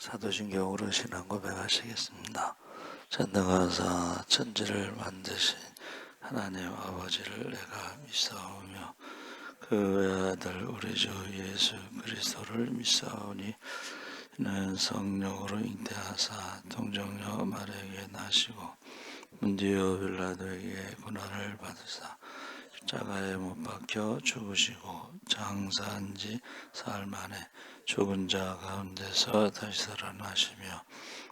사도신경으로 신앙 고백하시겠습니다. 전능하사 천지를 만드신 하나님 아버지를 내가 믿사오며 그 외아들 우리 주 예수 그리스도를 믿사오니 이는 성령으로 잉태하사 동정녀 마리아에게 나시고 문디오 빌라도에게 고난을 받으사 십자가에 못 박혀 죽으시고 장사한 지 사흘 만에 죽은 자 가운데서 다시 살아나시며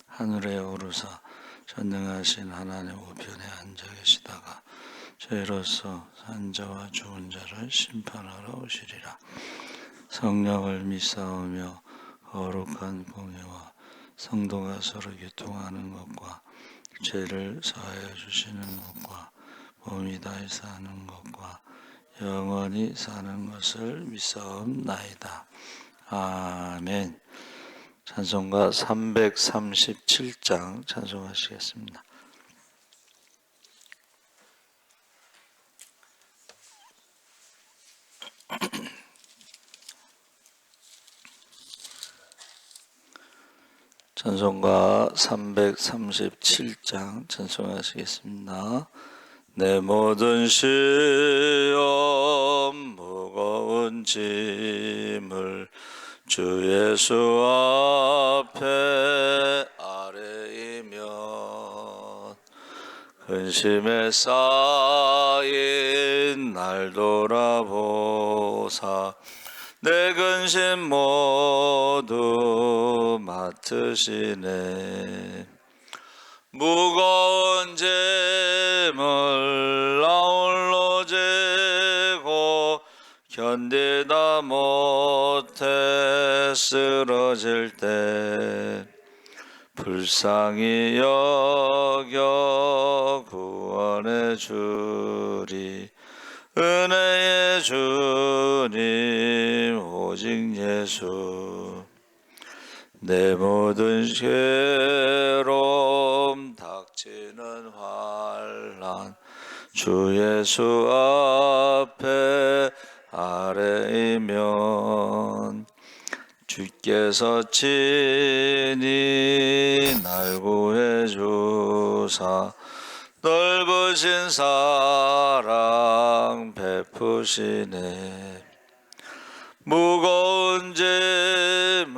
하늘에 오르사 전능하신 하나님 우편에 앉아 계시다가 저희로서 산 자와 죽은 자를 심판하러 오시리라. 성령을 믿사오며 거룩한 공예와 성도가 서로 교통하는 것과 죄를 사하여 주시는 것과 몸이 다히 사는 것과 영원히 사는 것을 믿사옵나이다. 아멘. 찬송가 337장 찬송하시겠습니다. 찬송가 337장 찬송하시겠습니다. 내 모든 시험 무거운 짐을 주 예수 앞에 아뢰이면 근심에 쌓인 날 돌아보사 내 근심 모두 맡으시네. 무거운 짐을 나 홀로 지고 견디다 못해 쓰러질 때 불쌍히 여겨 구원해 주리. 은혜의 주님 오직 예수. 내 모든 괴로움 닥치는 환난 주 예수 앞에 아뢰이면 주께서 친히 날 구해 주사 넓으신 사랑 베푸시네. 무거운 짐을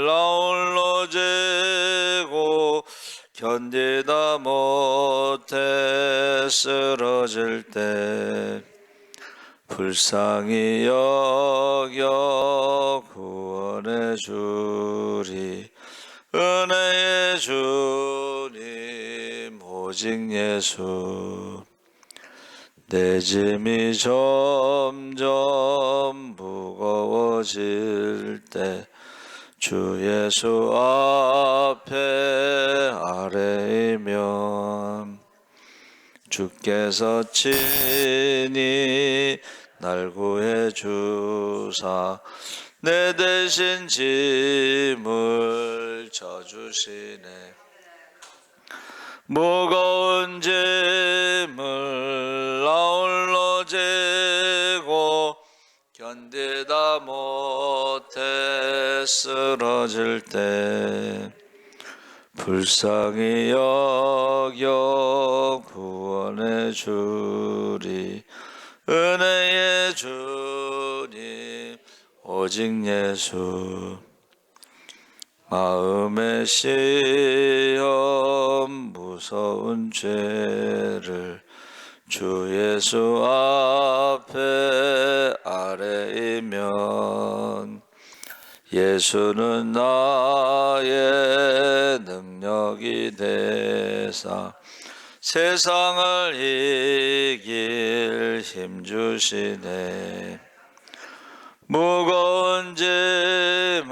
나 홀로 지고 견디다 못해 쓰러질 때 불쌍히 여겨 구원해 주리. 은혜의 주님 오직 예수. 내 짐이 점점 무거워질 때 주 예수 앞에 아뢰이면 주께서 친히 날 구해 주사 내 대신 짐을 져주시네. 무거운 짐을 나 홀로 지고 견디다 못해 쓰러질 때 불쌍히 여겨 구원해 주리. 은혜의 주님 오직 예수. 마음의 시험 무서운 죄를 주 예수 앞에 아뢰이면 예수는 나의 능력이 되사 세상을 이길 힘 주시네. 무거운 짐을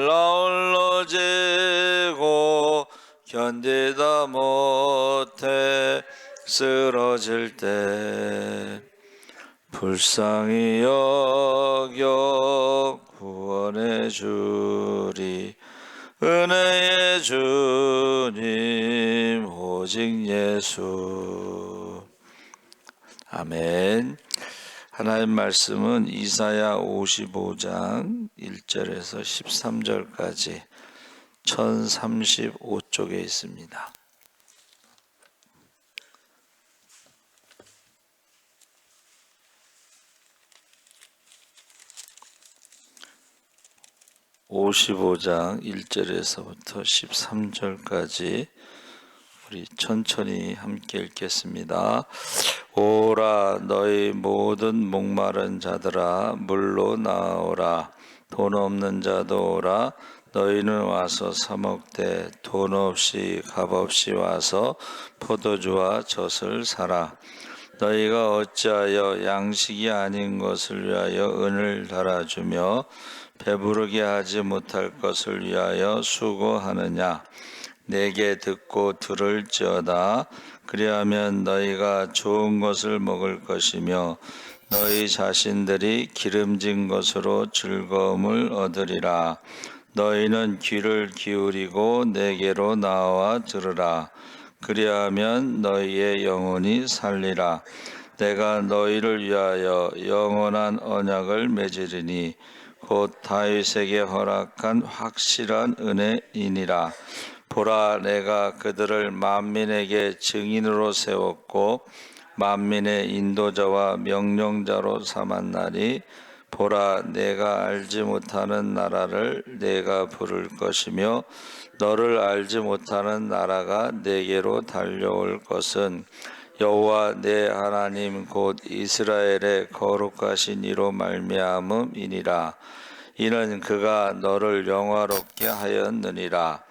나 홀로 지고 견디다 못해 쓰러질 때 불쌍히 여겨 구원해 주리. 은혜의 주님 오직 예수. 아멘. 하나님 말씀은 이사야 55장 1절에서 13절까지 1035쪽에 있습니다. (55장) 1절에서부터 13절까지 우리 천천히 함께 읽겠습니다. 오라 너희 모든 목마른 자들아 물로 나오라. 돈 없는 자도 오라. 너희는 와서 사 먹되 돈 없이 값 없이 와서 포도주와 젖을 사라. 너희가 어찌하여 양식이 아닌 것을 위하여 은을 달아주며 배부르게 하지 못할 것을 위하여 수고하느냐. 내게 듣고 들을지어다. 그리하면 너희가 좋은 것을 먹을 것이며 너희 자신들이 기름진 것으로 즐거움을 얻으리라. 너희는 귀를 기울이고 내게로 나와 들으라. 그리하면 너희의 영혼이 살리라. 내가 너희를 위하여 영원한 언약을 맺으리니 곧 다윗에게 허락한 확실한 은혜이니라. 보라 내가 그들을 만민에게 증인으로 세웠고 만민의 인도자와 명령자로 삼았나니 보라 내가 알지 못하는 나라를 내가 부를 것이며 너를 알지 못하는 나라가 내게로 달려올 것은 여호와 내 하나님 곧 이스라엘의 거룩하신 이로 말미암음이니라. 이는 그가 너를 영화롭게 하였느니라.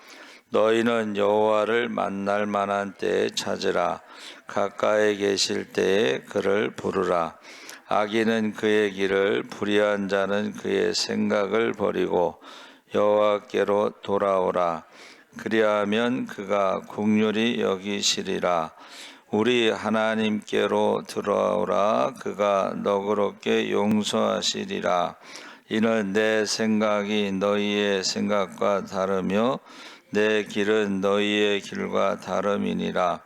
너희는 여호와를 만날 만한 때에 찾으라. 가까이 계실 때에 그를 부르라. 악인은 그의 길을, 불의한 자는 그의 생각을 버리고 여호와께로 돌아오라. 그리하면 그가 긍휼히 여기시리라. 우리 하나님께로 돌아오라. 그가 너그럽게 용서하시리라. 이는 내 생각이 너희의 생각과 다르며 내 길은 너희의 길과 다름이니라.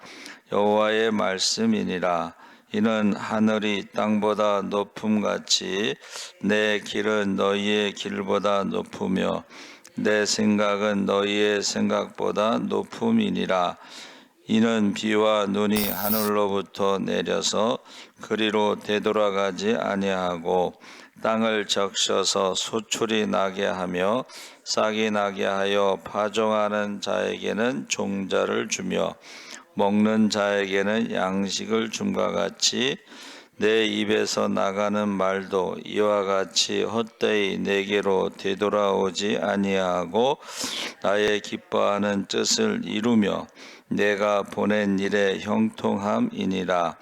여호와의 말씀이니라. 이는 하늘이 땅보다 높음같이 내 길은 너희의 길보다 높으며 내 생각은 너희의 생각보다 높음이니라. 이는 비와 눈이 하늘로부터 내려서 그리로 되돌아가지 아니하고 땅을 적셔서 소출이 나게 하며 싹이 나게 하여 파종하는 자에게는 종자를 주며 먹는 자에게는 양식을 줌과 같이 내 입에서 나가는 말도 이와 같이 헛되이 내게로 되돌아오지 아니하고 나의 기뻐하는 뜻을 이루며 내가 보낸 일의 형통함이니라.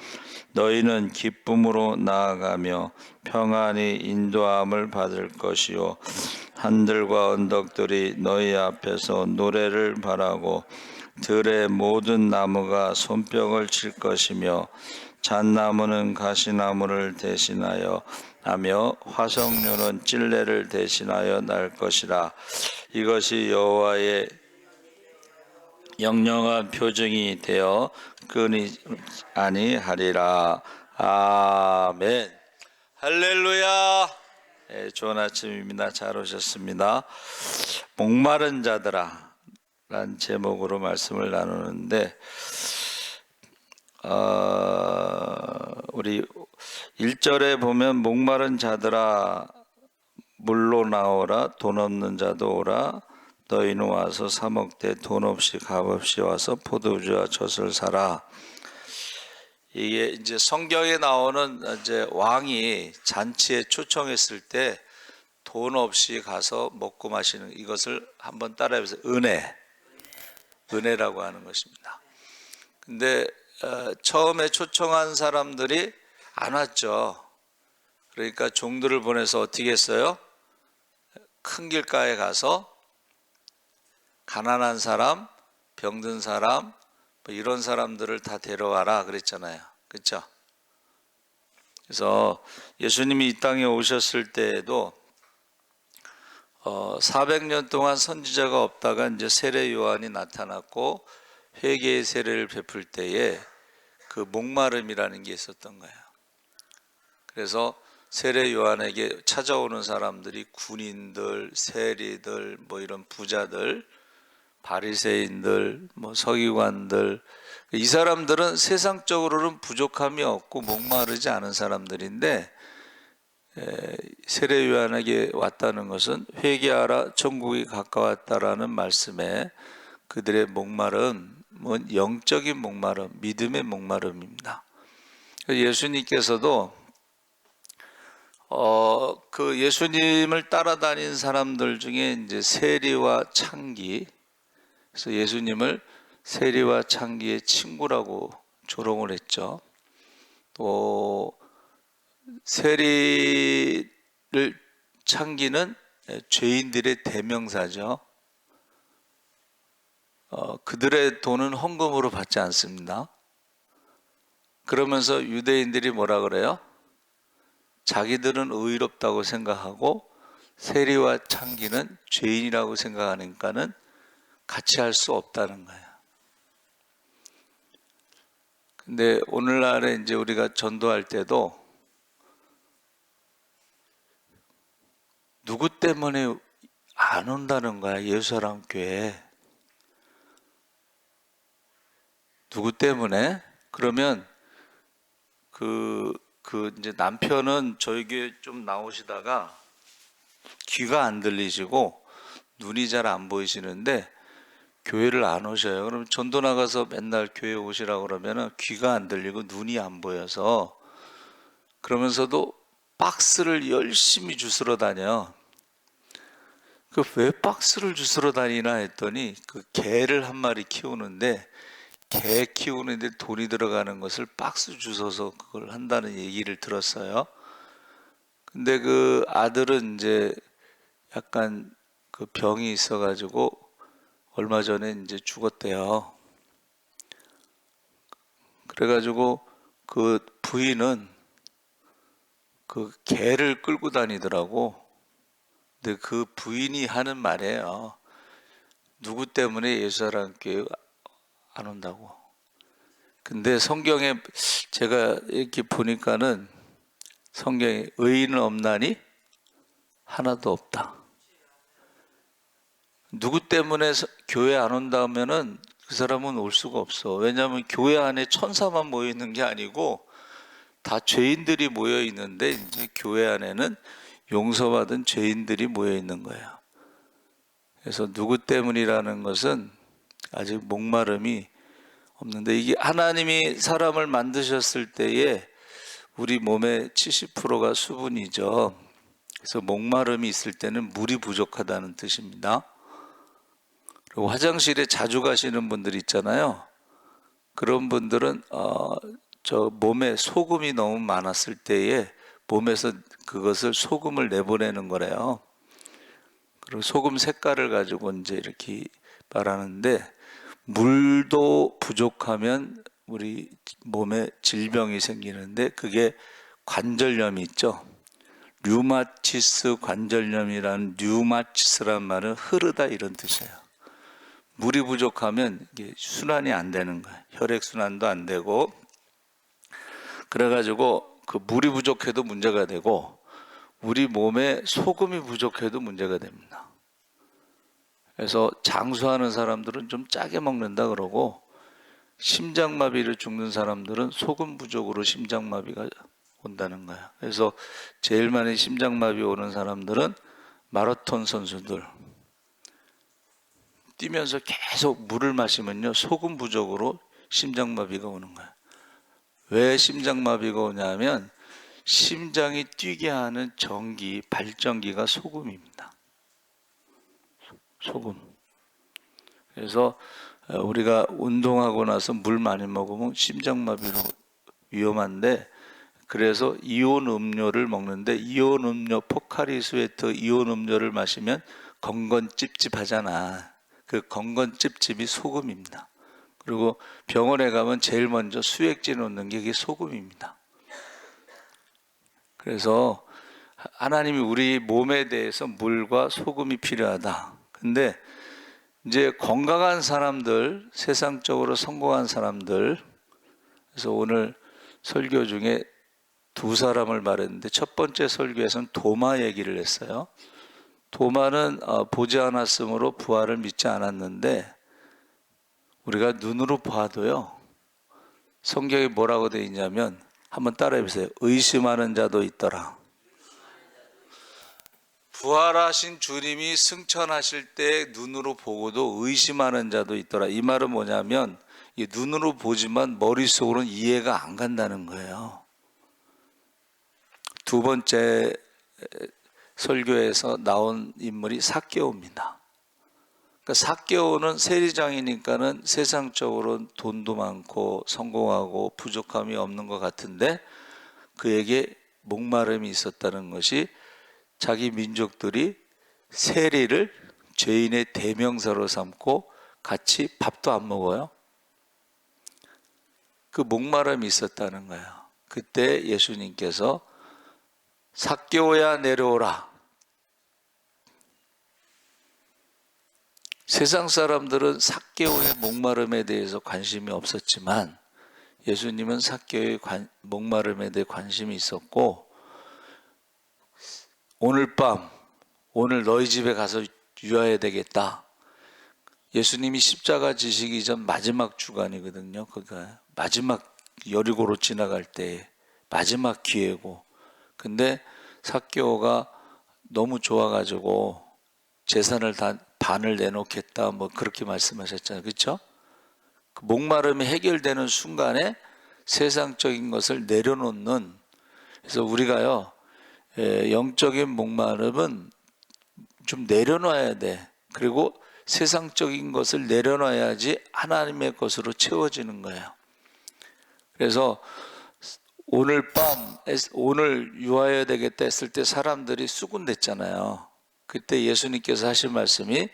너희는 기쁨으로 나아가며 평안히 인도함을 받을 것이요 산들과 언덕들이 너희 앞에서 노래를 바라고 들의 모든 나무가 손뼉을 칠 것이며 잣나무는 가시나무를 대신하여 나며 화석류는 찔레를 대신하여 날 것이라. 이것이 여호와의 영영한 표징이 되어 끊이지 아니하리라. 아멘. 할렐루야. 네, 좋은 아침입니다. 잘 오셨습니다. 목마른 자들아 라는 제목으로 말씀을 나누는데 우리 1절에 보면 목마른 자들아 물로 나오라. 돈 없는 자도 오라. 너희는 와서 사 먹되 돈 없이 값 없이 와서 포도주와 젖을 사라. 이게 이제 성경에 나오는 이제 왕이 잔치에 초청했을 때 돈 없이 가서 먹고 마시는 이것을 한번 따라해서 은혜라고 하는 것입니다. 근데 처음에 초청한 사람들이 안 왔죠. 그러니까 종들을 보내서 어떻게 했어요? 큰 길가에 가서 가난한 사람, 병든 사람, 뭐 이런 사람들을 다 데려와라 그랬잖아요. 그렇죠? 그래서 예수님이 이 땅에 오셨을 때에도 400년 동안 선지자가 없다가 이제 세례 요한이 나타났고 회개의 세례를 베풀 때에 그 목마름이라는 게 있었던 거예요. 그래서 세례 요한에게 찾아오는 사람들이 군인들, 세리들, 뭐 이런 부자들, 바리새인들, 뭐 서기관들, 이 사람들은 세상적으로는 부족함이 없고 목마르지 않은 사람들인데 세례 요한에게 왔다는 것은 회개하라 천국이 가까웠다라는 말씀에 그들의 목마름은 영적인 목마름, 믿음의 목마름입니다. 예수님께서도 그 예수님을 따라다닌 사람들 중에 이제 세리와 창기, 그래서 예수님을 세리와 창기의 친구라고 조롱을 했죠. 또 세리를 창기는 죄인들의 대명사죠. 그들의 돈은 헌금으로 받지 않습니다. 그러면서 유대인들이 뭐라 그래요? 자기들은 의롭다고 생각하고 세리와 창기는 죄인이라고 생각하니까는 같이 할 수 없다는 거예요. 근데 오늘날에 이제 우리가 전도할 때도 누구 때문에 안 온다는 거야, 예수사랑 교회에. 누구 때문에? 그러면 이제 남편은 저희 교회 좀 나오시다가 귀가 안 들리시고 눈이 잘 안 보이시는데 교회를 안 오셔요. 그럼 전도 나가서 맨날 교회 오시라고 그러면은 귀가 안 들리고 눈이 안 보여서, 그러면서도 박스를 열심히 주스러 다녀. 그 왜 박스를 주스러 다니나 했더니 그 개를 한 마리 키우는데 개 키우는데 돈이 들어가는 것을 박스 주워서 그걸 한다는 얘기를 들었어요. 근데 그 아들은 이제 약간 그 병이 있어가지고 얼마 전에 이제 죽었대요. 그래가지고 그 부인은 그 개를 끌고 다니더라고. 근데 그 부인이 하는 말이에요. 누구 때문에 예수사랑 교회 안 온다고. 근데 성경에 제가 이렇게 보니까는 성경에 의인은 없나니 하나도 없다. 누구 때문에 교회 안 온다 하면은 그 사람은 올 수가 없어. 왜냐하면 교회 안에 천사만 모여 있는 게 아니고 다 죄인들이 모여 있는데 이제 교회 안에는 용서받은 죄인들이 모여 있는 거예요. 그래서 누구 때문이라는 것은 아직 목마름이 없는데, 이게 하나님이 사람을 만드셨을 때에 우리 몸의 70%가 수분이죠. 그래서 목마름이 있을 때는 물이 부족하다는 뜻입니다. 그리고 화장실에 자주 가시는 분들 있잖아요. 그런 분들은 저 몸에 소금이 너무 많았을 때에 몸에서 그것을 소금을 내보내는 거래요. 그리고 소금 색깔을 가지고 이제 이렇게 말하는데, 물도 부족하면 우리 몸에 질병이 생기는데 그게 관절염이 있죠. 류마티스 관절염이라는, 류마티스란 말은 흐르다 이런 뜻이에요. 물이 부족하면 이게 순환이 안 되는 거예요. 혈액순환도 안 되고, 그래가지고 그 물이 부족해도 문제가 되고 우리 몸에 소금이 부족해도 문제가 됩니다. 그래서 장수하는 사람들은 좀 짜게 먹는다 그러고, 심장마비를 죽는 사람들은 소금 부족으로 심장마비가 온다는 거야. 그래서 제일 많이 심장마비 오는 사람들은 마라톤 선수들, 뛰면서 계속 물을 마시면요 소금 부족으로 심장마비가 오는 거야. 왜 심장마비가 오냐면 심장이 뛰게 하는 전기, 발전기가 소금입니다. 소금. 그래서 우리가 운동하고 나서 물 많이 먹으면 심장마비로 위험한데, 그래서 이온 음료를 먹는데, 이온 음료, 포카리 스웨트 이온 음료를 마시면 건건 찝찝하잖아. 그 건건 찝찝이 소금입니다. 그리고 병원에 가면 제일 먼저 수액제 놓는 게 그게 소금입니다. 그래서 하나님이 우리 몸에 대해서 물과 소금이 필요하다. 근데 이제 건강한 사람들, 세상적으로 성공한 사람들, 그래서 오늘 설교 중에 두 사람을 말했는데 첫 번째 설교에서는 도마 얘기를 했어요. 도마는 보지 않았으므로 부활을 믿지 않았는데 우리가 눈으로 봐도요, 성경에 뭐라고 되어 있냐면 한번 따라해 보세요. 의심하는 자도 있더라. 부활하신 주님이 승천하실 때 눈으로 보고도 의심하는 자도 있더라. 이 말은 뭐냐면 눈으로 보지만 머릿속으로는 이해가 안 간다는 거예요. 두 번째 설교에서 나온 인물이 삭개오입니다. 그러니까 삭개오는 세리장이니까는 세상적으로 돈도 많고 성공하고 부족함이 없는 것 같은데 그에게 목마름이 있었다는 것이 자기 민족들이 세리를 죄인의 대명사로 삼고 같이 밥도 안 먹어요. 그 목마름이 있었다는 거예요. 그때 예수님께서 삭개오야 내려오라. 세상 사람들은 삭개오의 목마름에 대해서 관심이 없었지만 예수님은 삭개오의 목마름에 대해 관심이 있었고, 오늘 밤, 오늘 너희 집에 가서 유하야 되겠다. 예수님이 십자가 지시기 전 마지막 주간이거든요. 그러니까 마지막 여리고로 지나갈 때 마지막 기회고, 근데 삭개오가 너무 좋아가지고 재산을 다 반을 내놓겠다 뭐 그렇게 말씀하셨잖아요. 그렇죠? 그 목마름이 해결되는 순간에 세상적인 것을 내려놓는, 그래서 우리가요, 영적인 목마름은 좀 내려놔야 돼. 그리고 세상적인 것을 내려놔야지 하나님의 것으로 채워지는 거예요. 그래서 오늘 밤, 오늘 유하여야 되겠다 했을 때 사람들이 수군댔잖아요. 그때 예수님께서 하신 말씀이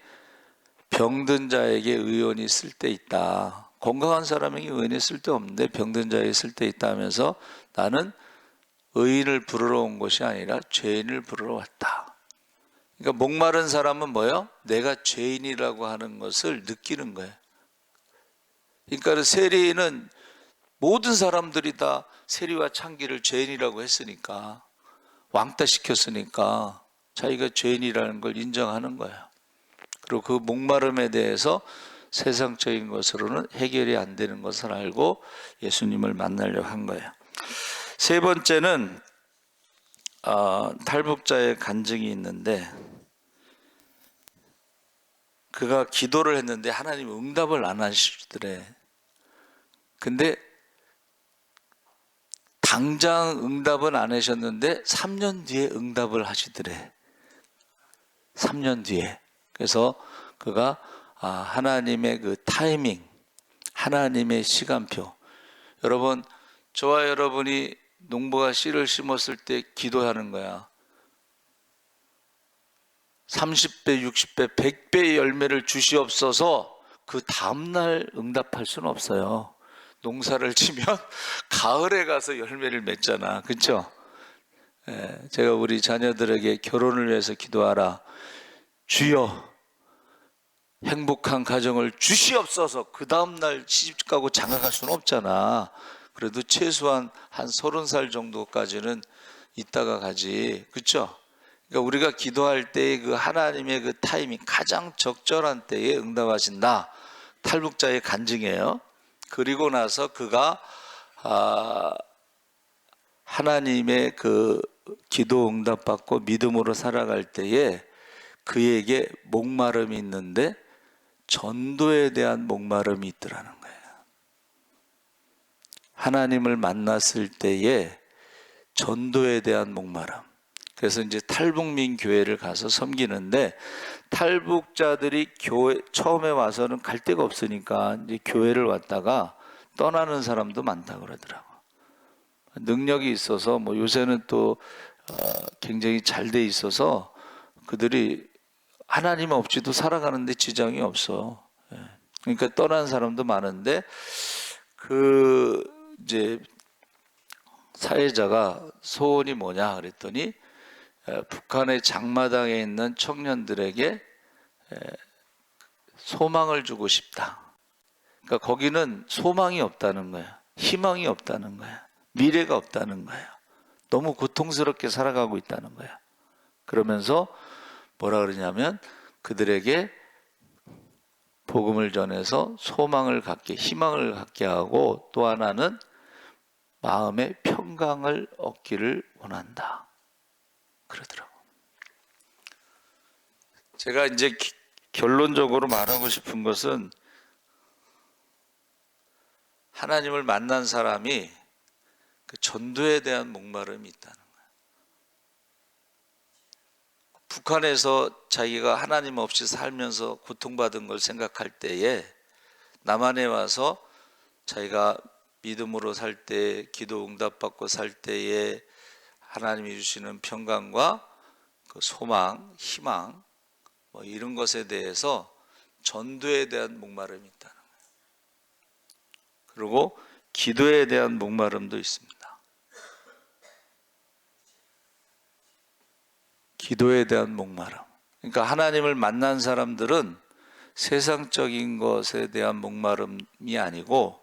병든 자에게 의원이 있을 때 있다. 건강한 사람에게 의원이 있을 때 없는데 병든 자에게 있을 때 있다 하면서 나는 의인을 부르러 온 것이 아니라 죄인을 부르러 왔다. 그러니까 목마른 사람은 뭐예요? 내가 죄인이라고 하는 것을 느끼는 거예요. 그러니까 세리는 모든 사람들이 다 세리와 창기를 죄인이라고 했으니까, 왕따 시켰으니까 자기가 죄인이라는 걸 인정하는 거예요. 그리고 그 목마름에 대해서 세상적인 것으로는 해결이 안 되는 것을 알고 예수님을 만나려고 한 거예요. 세 번째는 탈북자의 간증이 있는데, 그가 기도를 했는데 하나님이 응답을 안 하시더래. 근데 당장 응답은 안 하셨는데 3년 뒤에 응답을 하시더래. 3년 뒤에. 그래서 그가 하나님의 그 타이밍, 하나님의 시간표. 여러분, 저와 여러분이 농부가 씨를 심었을 때 기도하는 거야. 30배, 60배, 100배의 열매를 주시옵소서. 그 다음날 응답할 수는 없어요. 농사를 치면 가을에 가서 열매를 맺잖아. 그렇죠? 제가 우리 자녀들에게 결혼을 위해서 기도하라. 주여 행복한 가정을 주시옵소서. 그 다음날 시집가고 장가갈 수는 없잖아. 그래도 최소한 한 30살 정도까지는 있다가 가지. 그렇죠? 그러니까 우리가 기도할 때 그 하나님의 그 타이밍, 가장 적절한 때에 응답하신다. 탈북자의 간증이에요. 그리고 나서 그가 하나님의 그 기도 응답받고 믿음으로 살아갈 때에 그에게 목마름이 있는데 전도에 대한 목마름이 있더라는 거예요. 하나님을 만났을 때에 전도에 대한 목마름. 그래서 이제 탈북민 교회를 가서 섬기는데, 탈북자들이 교회 처음에 와서는 갈 데가 없으니까 이제 교회를 왔다가 떠나는 사람도 많다 그러더라고. 능력이 있어서 뭐 요새는 또 굉장히 잘 돼 있어서 그들이 하나님 없이도 살아가는데 지장이 없어. 그러니까 떠난 사람도 많은데, 그 이제 사회자가 소원이 뭐냐 그랬더니 북한의 장마당에 있는 청년들에게 소망을 주고 싶다. 그러니까 거기는 소망이 없다는 거야. 희망이 없다는 거야. 미래가 없다는 거야. 너무 고통스럽게 살아가고 있다는 거야. 그러면서 뭐라 그러냐면 그들에게 복음을 전해서 소망을 갖게, 희망을 갖게 하고, 또 하나는 마음의 평강을 얻기를 원한다 그러더라고. 제가 이제 결론적으로 말하고 싶은 것은, 하나님을 만난 사람이 그 전도에 대한 목마름이 있다는 거예요. 북한에서 자기가 하나님 없이 살면서 고통받은 걸 생각할 때에 남한에 와서 자기가 믿음으로 살 때, 기도 응답받고 살 때에 하나님이 주시는 평강과 그 소망, 희망, 뭐 이런 것에 대해서 전도에 대한 목마름이 있다는 거예요. 그리고 기도에 대한 목마름도 있습니다. 기도에 대한 목마름. 그러니까 하나님을 만난 사람들은 세상적인 것에 대한 목마름이 아니고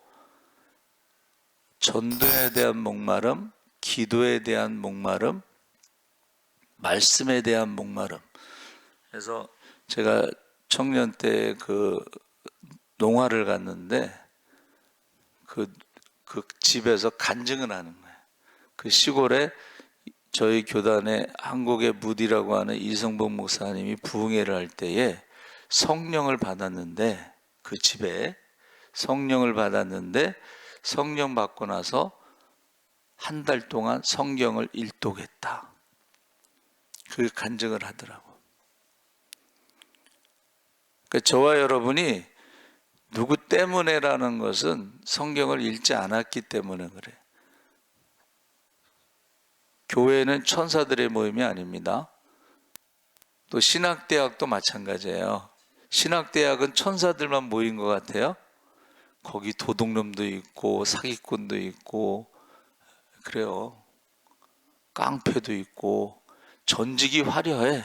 전도에 대한 목마름, 기도에 대한 목마름, 말씀에 대한 목마름. 그래서 제가 청년 때 그 농화를 갔는데 그 집에서 간증을 하는 거예요. 그 시골에 저희 교단에 한국의 무디라고 하는 이성복 목사님이 부흥회를 할 때에 성령을 받았는데, 그 집에 성령을 받았는데 성령 받고 나서 한 달 동안 성경을 일독했다. 그 간증을 하더라고. 그러니까 저와 여러분이 누구 때문에라는 것은 성경을 읽지 않았기 때문에 그래요. 교회는 천사들의 모임이 아닙니다. 또 신학대학도 마찬가지예요. 신학대학은 천사들만 모인 것 같아요. 거기 도둑놈도 있고 사기꾼도 있고 그래요. 깡패도 있고 전직이 화려해.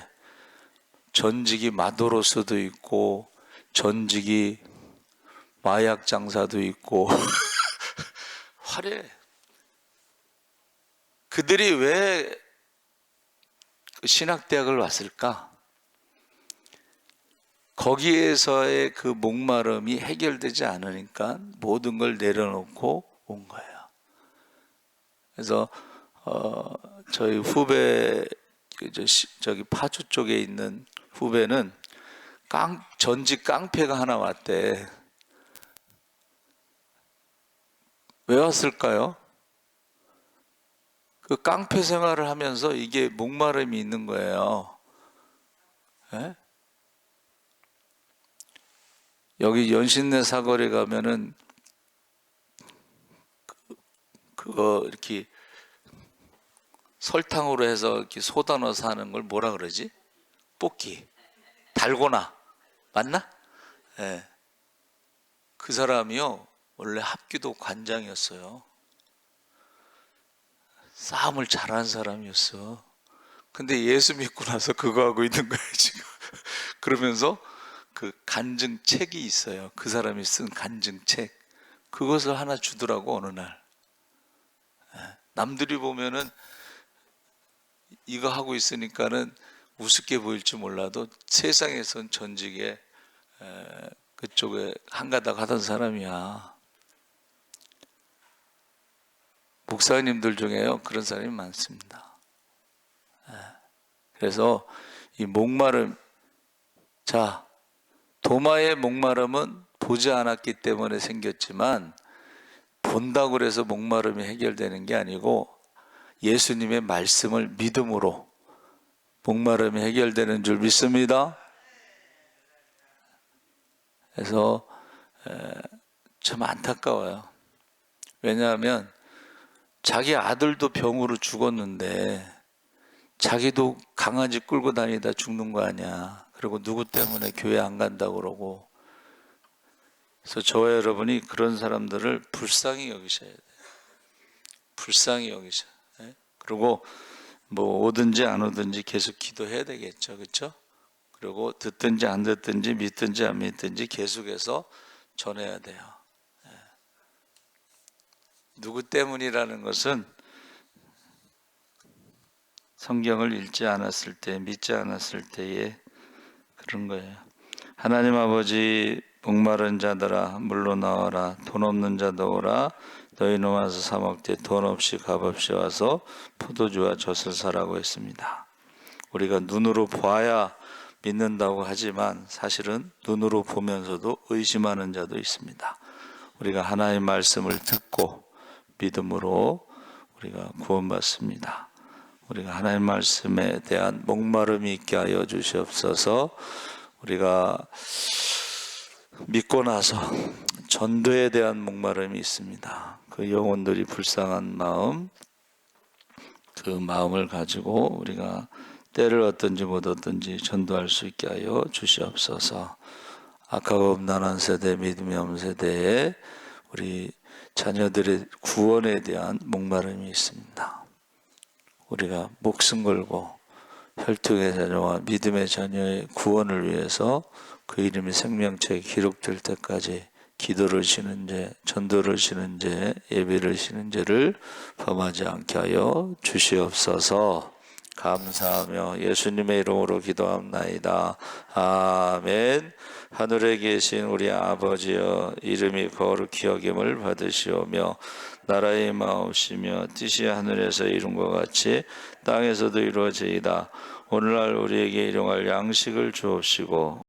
전직이 마도로스도 있고 전직이 마약 장사도 있고 화려해. 그들이 왜 신학대학을 왔을까? 거기에서의 그 목마름이 해결되지 않으니까 모든 걸 내려놓고 온 거예요. 그래서 저희 후배, 저기 파주 쪽에 있는 후배는 전직 깡패가 하나 왔대. 왜 왔을까요? 그 깡패 생활을 하면서 이게 목마름이 있는 거예요. 예? 여기 연신내 사거리 가면은 그거 이렇게 설탕으로 해서 이렇게 소다 넣어서 하는 걸 뭐라 그러지? 볶기, 달고나 맞나? 예. 그 사람이요 원래 합기도 관장이었어요. 싸움을 잘하는 사람이었어. 근데 예수 믿고 나서 그거 하고 있는 거예요 지금. 그러면서 그 간증책이 있어요. 그 사람이 쓴 간증책. 그것을 하나 주더라고 어느 날. 남들이 보면은 이거 하고 있으니까는 우습게 보일지 몰라도 세상에선 전직에 그쪽에 한가닥 하던 사람이야. 목사님들 중에요 그런 사람이 많습니다. 그래서 이 목마름, 자 도마의 목마름은 보지 않았기 때문에 생겼지만 본다고 해서 목마름이 해결되는 게 아니고 예수님의 말씀을 믿음으로 목마름이 해결되는 줄 믿습니다. 그래서 참 안타까워요. 왜냐하면 자기 아들도 병으로 죽었는데 자기도 강아지 끌고 다니다 죽는 거 아니야. 그리고 누구 때문에 교회 안 간다고 그러고. 그래서 저와 여러분이 그런 사람들을 불쌍히 여기셔야 돼요. 불쌍히 여기셔. 그리고 뭐 오든지 안 오든지 계속 기도해야 되겠죠. 그렇죠? 그리고 듣든지 안 듣든지 믿든지 안 믿든지 계속해서 전해야 돼요. 누구 때문이라는 것은 성경을 읽지 않았을 때, 믿지 않았을 때에 그런 거예요. 하나님 아버지, 목마른 자들아 물로 나와라. 돈 없는 자도 오라. 너희는 와서 사 먹되 돈 없이 값 없이 와서 포도주와 젖을 사라고 했습니다. 우리가 눈으로 봐야 믿는다고 하지만 사실은 눈으로 보면서도 의심하는 자도 있습니다. 우리가 하나님의 말씀을 듣고 믿음으로 우리가 구원받습니다. 우리가 하나님의 말씀에 대한 목마름이 있게 하여 주시옵소서. 우리가 믿고 나서 전도에 대한 목마름이 있습니다. 그 영혼들이 불쌍한 마음, 그 마음을 가지고 우리가 때를 얻든지 못 얻든지 전도할 수 있게 하여 주시옵소서. 악하고 음란한 세대, 믿음이 없는 세대에 우리 자녀들의 구원에 대한 목마름이 있습니다. 우리가 목숨 걸고 혈통의 자녀와 믿음의 자녀의 구원을 위해서 그 이름이 생명책에 기록될 때까지 기도를 쉬는 죄, 전도를 쉬는 죄, 예배를 쉬는 죄를 범하지 않게 하여 주시옵소서. 감사하며 예수님의 이름으로 기도합나이다. 아멘. 하늘에 계신 우리 아버지여, 이름이 거룩히 여김을 받으시오며 나라의 마옵시며 뜻이 하늘에서 이룬 것 같이 땅에서도 이루어지이다. 오늘날 우리에게 일용할 양식을 주옵시고